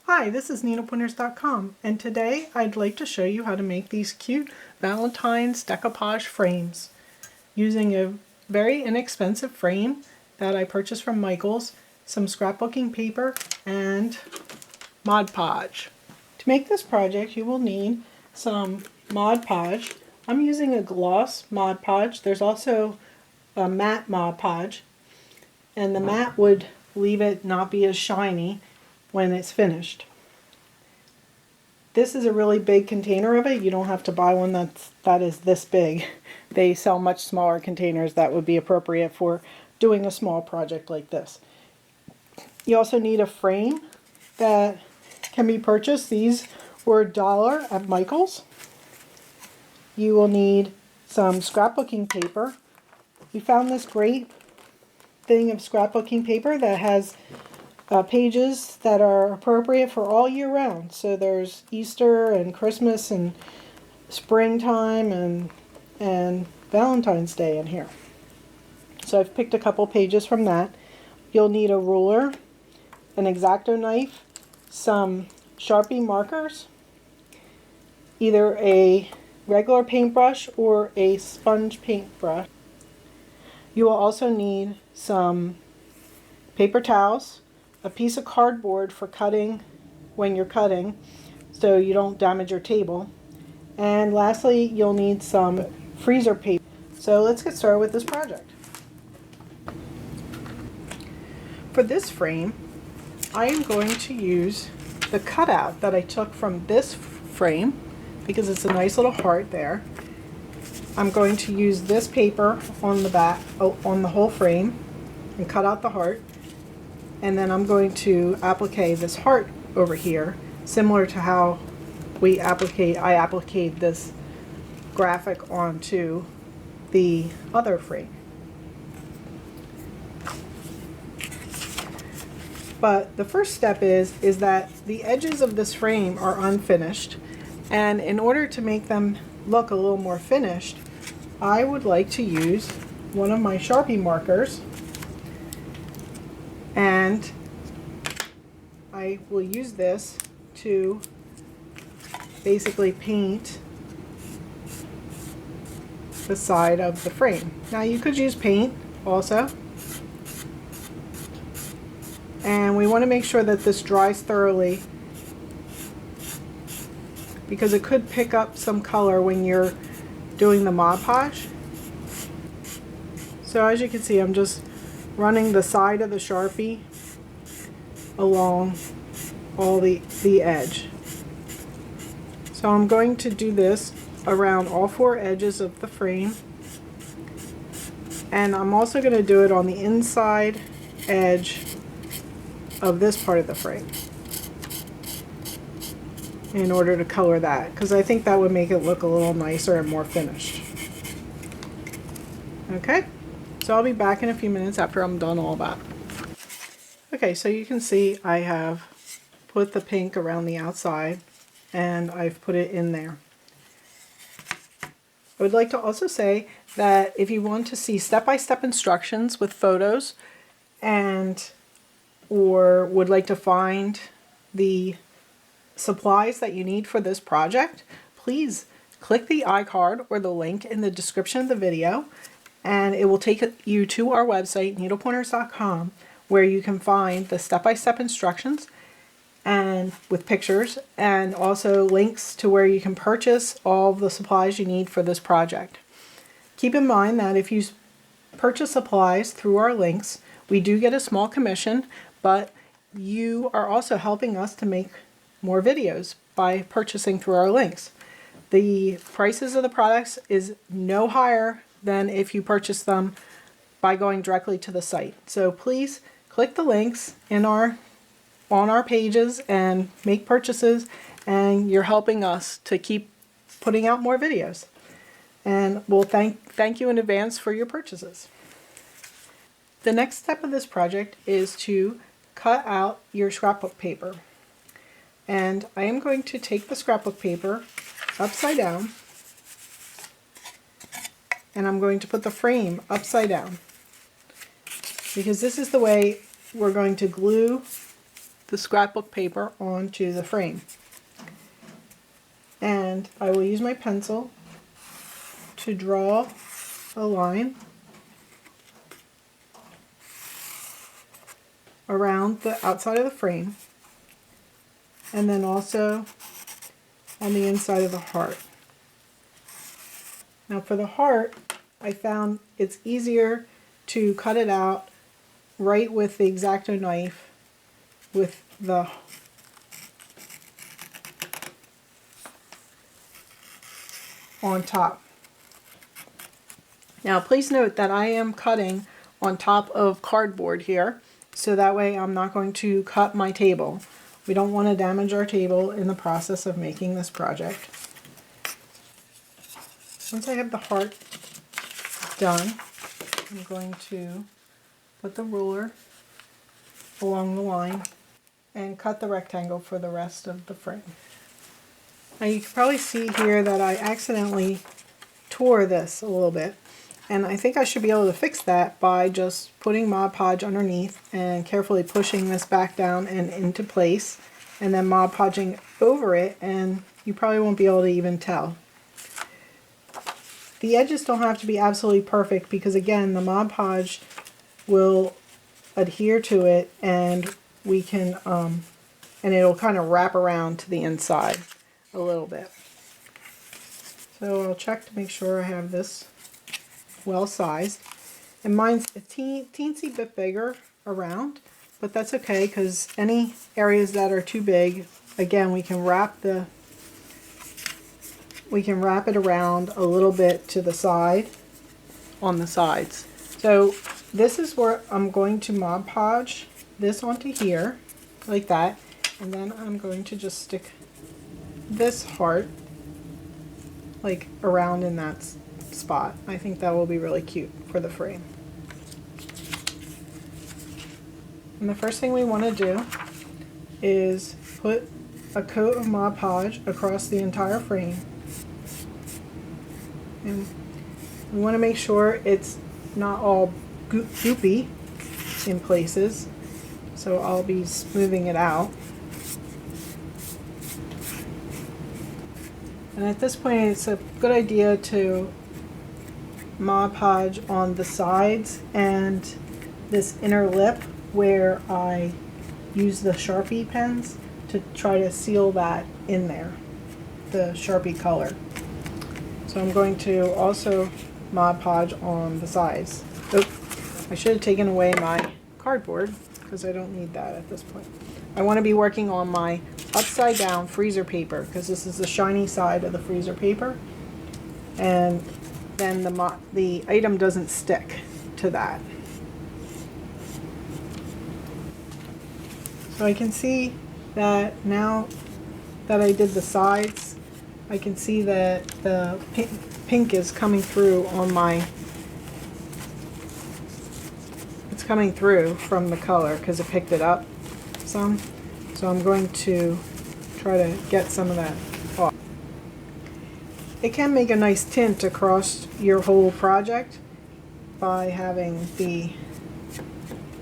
Hi, this is needlepointers.com, and today I'd like to show you how to make these cute Valentine's decoupage frames using a very inexpensive frame that I purchased from Michael's, some scrapbooking paper, and Mod Podge. To make this project you will need some Mod Podge. I'm using a gloss Mod Podge. There's also a matte Mod Podge, and the matte would leave it not be as shiny when it's finished. This is a really big container of it. You don't have to buy one that is this big. They sell much smaller containers that would be appropriate for doing a small project like this. You also need a frame that can be purchased. These were $1 at Michael's. You will need some scrapbooking paper. We found this great thing of scrapbooking paper that has pages that are appropriate for all year round. So there's Easter and Christmas and springtime and Valentine's Day in here. So I've picked a couple pages from that. You'll need a ruler, an X-Acto knife, some Sharpie markers, either a regular paintbrush or a sponge paintbrush. You will also need some paper towels, a piece of cardboard for cutting when you're cutting so you don't damage your table, and lastly you'll need some freezer paper. So let's get started with this project. For this frame I am going to use the cutout that I took from this frame because it's a nice little heart there. I'm going to use this paper on the back, on the whole frame, and cut out the heart. And then I'm going to applique this heart over here, similar to how I appliqued this graphic onto the other frame. But the first step is that the edges of this frame are unfinished, and in order to make them look a little more finished, I would like to use one of my Sharpie markers, and I will use this to basically paint the side of the frame. Now you could use paint also, and we want to make sure that this dries thoroughly because it could pick up some color when you're doing the Mod Podge. So as you can see, I'm just running the side of the Sharpie along all the edge. So I'm going to do this around all four edges of the frame, and I'm also going to do it on the inside edge of this part of the frame in order to color that, because I think that would make it look a little nicer and more finished. Okay, so I'll be back in a few minutes after I'm done all that. Okay, so you can see I have put the pink around the outside and I've put it in there. I would like to also say that if you want to see step-by-step instructions with photos or would like to find the supplies that you need for this project, please click the iCard or the link in the description of the video, and it will take you to our website, needlepointers.com, where you can find the step-by-step instructions and with pictures, and also links to where you can purchase all the supplies you need for this project. Keep in mind that if you purchase supplies through our links, we do get a small commission, but you are also helping us to make more videos by purchasing through our links. The prices of the products is no higher than if you purchase them by going directly to the site. So please click the links on our pages and make purchases, and you're helping us to keep putting out more videos. And we'll thank you in advance for your purchases. The next step of this project is to cut out your scrapbook paper. And I am going to take the scrapbook paper upside down, and I'm going to put the frame upside down because this is the way we're going to glue the scrapbook paper onto the frame. And I will use my pencil to draw a line around the outside of the frame, and then also on the inside of the heart. Now for the heart, I found it's easier to cut it out right with the X-Acto knife with the on top. Now please note that I am cutting on top of cardboard here, so that way I'm not going to cut my table. We don't want to damage our table in the process of making this project. Once I have the heart done, I'm going to put the ruler along the line and cut the rectangle for the rest of the frame. Now you can probably see here that I accidentally tore this a little bit, and I think I should be able to fix that by just putting Mod Podge underneath and carefully pushing this back down and into place, and then Mod Podging over it, and you probably won't be able to even tell. The edges don't have to be absolutely perfect because, again, the Mod Podge will adhere to it, and we can and it'll kind of wrap around to the inside a little bit. So I'll check to make sure I have this well sized, and mine's a teensy bit bigger around, but that's okay because any areas that are too big, again, we can wrap it around a little bit to the side, on the sides. So this is where I'm going to Mod Podge this onto here, like that, and then I'm going to just stick this heart like around in that spot. I think that will be really cute for the frame. And the first thing we want to do is put a coat of Mod Podge across the entire frame. And we want to make sure it's not all goopy in places, so I'll be smoothing it out. And at this point, it's a good idea to Mod Podge on the sides and this inner lip where I use the Sharpie pens to try to seal that in there, the Sharpie color. So I'm going to also Mod Podge on the sides. Oh, I should have taken away my cardboard because I don't need that at this point. I want to be working on my upside down freezer paper because this is the shiny side of the freezer paper, and then the item doesn't stick to that. So I can see that now that I did the sides, I can see that the pink is coming through on my, it's coming through from the color because it picked it up some. So I'm going to try to get some of that off. It can make a nice tint across your whole project by having the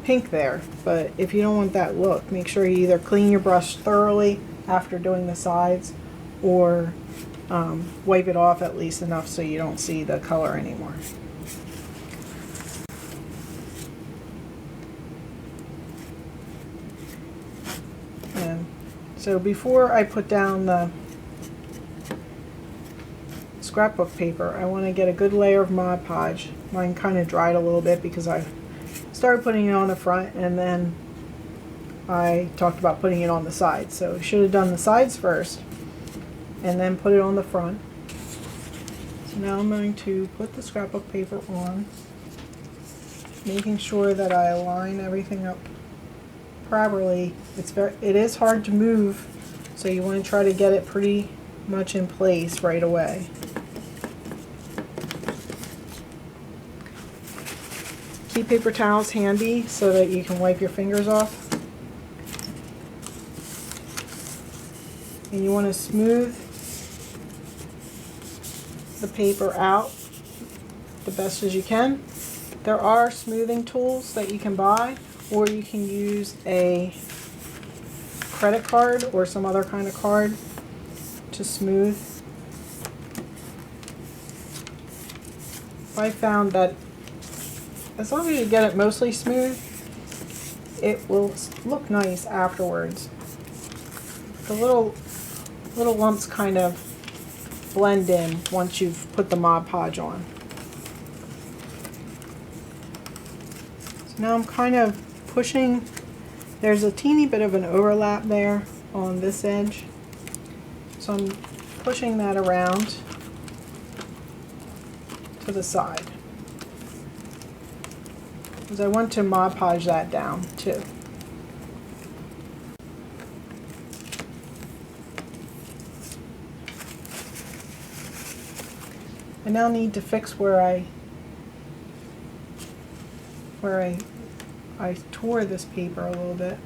pink there, but if you don't want that look, make sure you either clean your brush thoroughly after doing the sides, or wipe it off at least enough so you don't see the color anymore. And so before I put down the scrapbook paper, I want to get a good layer of Mod Podge. Mine kind of dried a little bit because I started putting it on the front and then I talked about putting it on the sides. So I should have done the sides first and then put it on the front. So now I'm going to put the scrapbook paper on, making sure that I align everything up properly. It is hard to move, so you want to try to get it pretty much in place right away. Keep paper towels handy so that you can wipe your fingers off. And you want to smooth the paper out the best as you can. There are smoothing tools that you can buy, or you can use a credit card or some other kind of card to smooth. I found that as long as you get it mostly smooth, it will look nice afterwards. The little lumps kind of blend in once you've put the Mod Podge on. So now I'm kind of pushing. There's a teeny bit of an overlap there on this edge, so I'm pushing that around to the side because I want to Mod Podge that down too. I now need to fix where I tore this paper a little bit.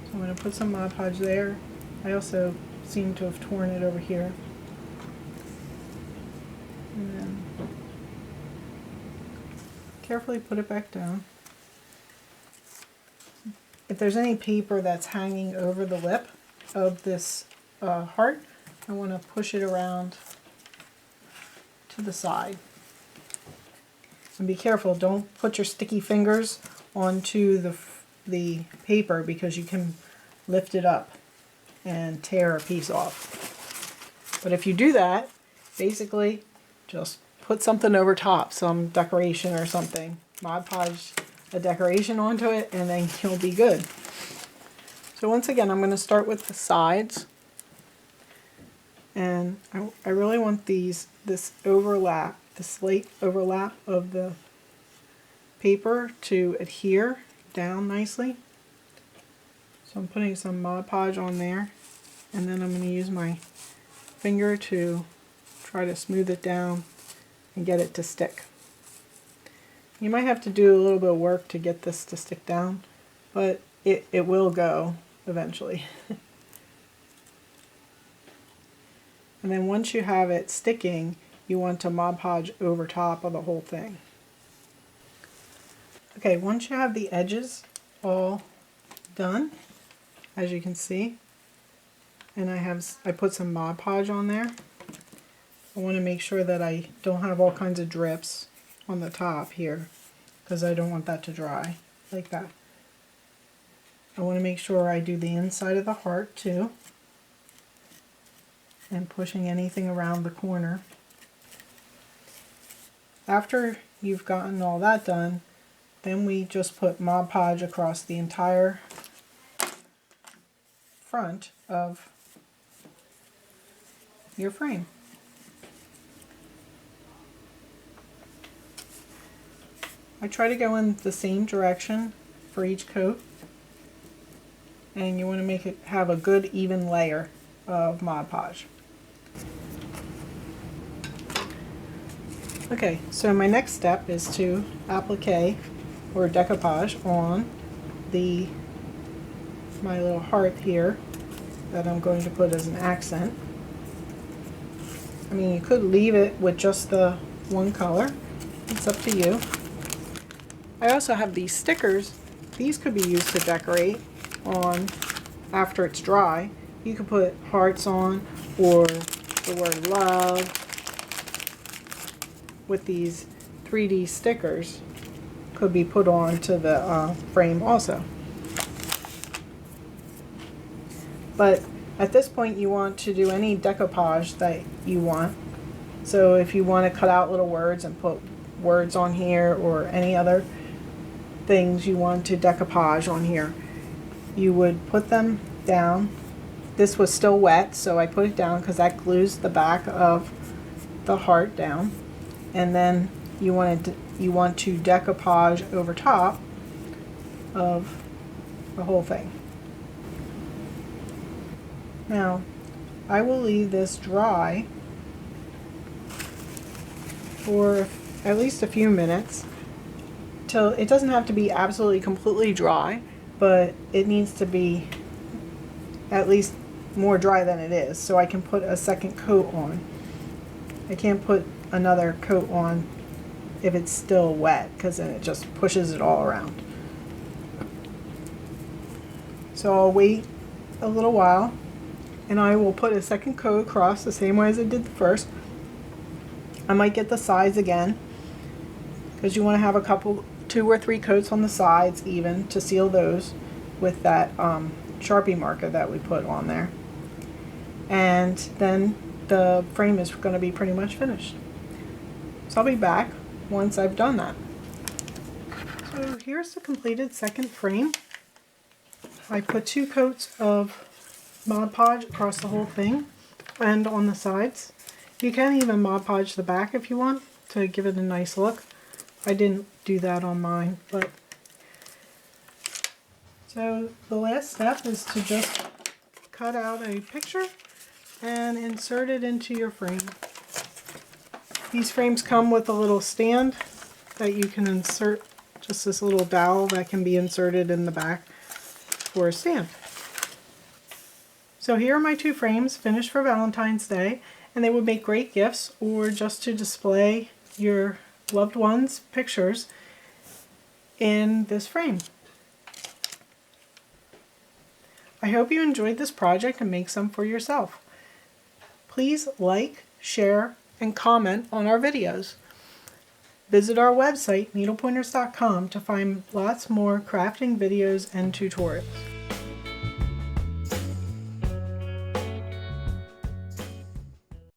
So I'm going to put some Mod Podge there. I also seem to have torn it over here. And then carefully put it back down. If there's any paper that's hanging over the lip of this heart, I want to push it around to the side. And be careful, don't put your sticky fingers onto the paper because you can lift it up and tear a piece off. But if you do that, basically just put something over top, some decoration or something. Mod Podge a decoration onto it and then you'll be good. So once again, I'm going to start with the sides. And I really want this overlap, the slate overlap of the paper to adhere down nicely. So I'm putting some Mod Podge on there, and then I'm going to use my finger to try to smooth it down and get it to stick. You might have to do a little bit of work to get this to stick down, but it will go eventually. And then once you have it sticking, you want to Mod Podge over top of the whole thing. Okay, once you have the edges all done, as you can see, and I put some Mod Podge on there. I want to make sure that I don't have all kinds of drips on the top here because I don't want that to dry like that. I want to make sure I do the inside of the heart too, and pushing anything around the corner. After you've gotten all that done, then we just put Mod Podge across the entire front of your frame. I try to go in the same direction for each coat, and you want to make it have a good even layer of Mod Podge. Okay, so my next step is to applique or decoupage on my little heart here that I'm going to put as an accent. I mean, you could leave it with just the one color. It's up to you. I also have these stickers. These could be used to decorate on after it's dry. You could put hearts on or the word love with these 3D stickers. Could be put on to the frame also. But at this point you want to do any decoupage that you want. So if you want to cut out little words and put words on here or any other things you want to decoupage on here, you would put them down. This was still wet, so I put it down because that glues the back of the heart down. And then you want to decoupage over top of the whole thing. Now, I will leave this dry for at least a few minutes. Till it doesn't have to be absolutely completely dry, but it needs to be at least more dry than it is, so I can put a second coat on. I can't put another coat on if it's still wet, because then it just pushes it all around. So I'll wait a little while, and I will put a second coat across the same way as I did the first. I might get the sides again, because you want to have a couple, 2 or 3 coats on the sides even to seal those with that Sharpie marker that we put on there. And then the frame is going to be pretty much finished. So I'll be back once I've done that. So here's the completed second frame. I put 2 coats of Mod Podge across the whole thing and on the sides. You can even Mod Podge the back if you want to give it a nice look. I didn't do that on mine, but so the last step is to just cut out a picture and insert it into your frame. These frames come with a little stand that you can insert, just this little dowel that can be inserted in the back for a stand. So here are my 2 frames finished for Valentine's Day, and they would make great gifts or just to display your loved ones' pictures in this frame. I hope you enjoyed this project and make some for yourself. Please like, share, and comment on our videos. Visit our website, needlepointers.com, to find lots more crafting videos and tutorials.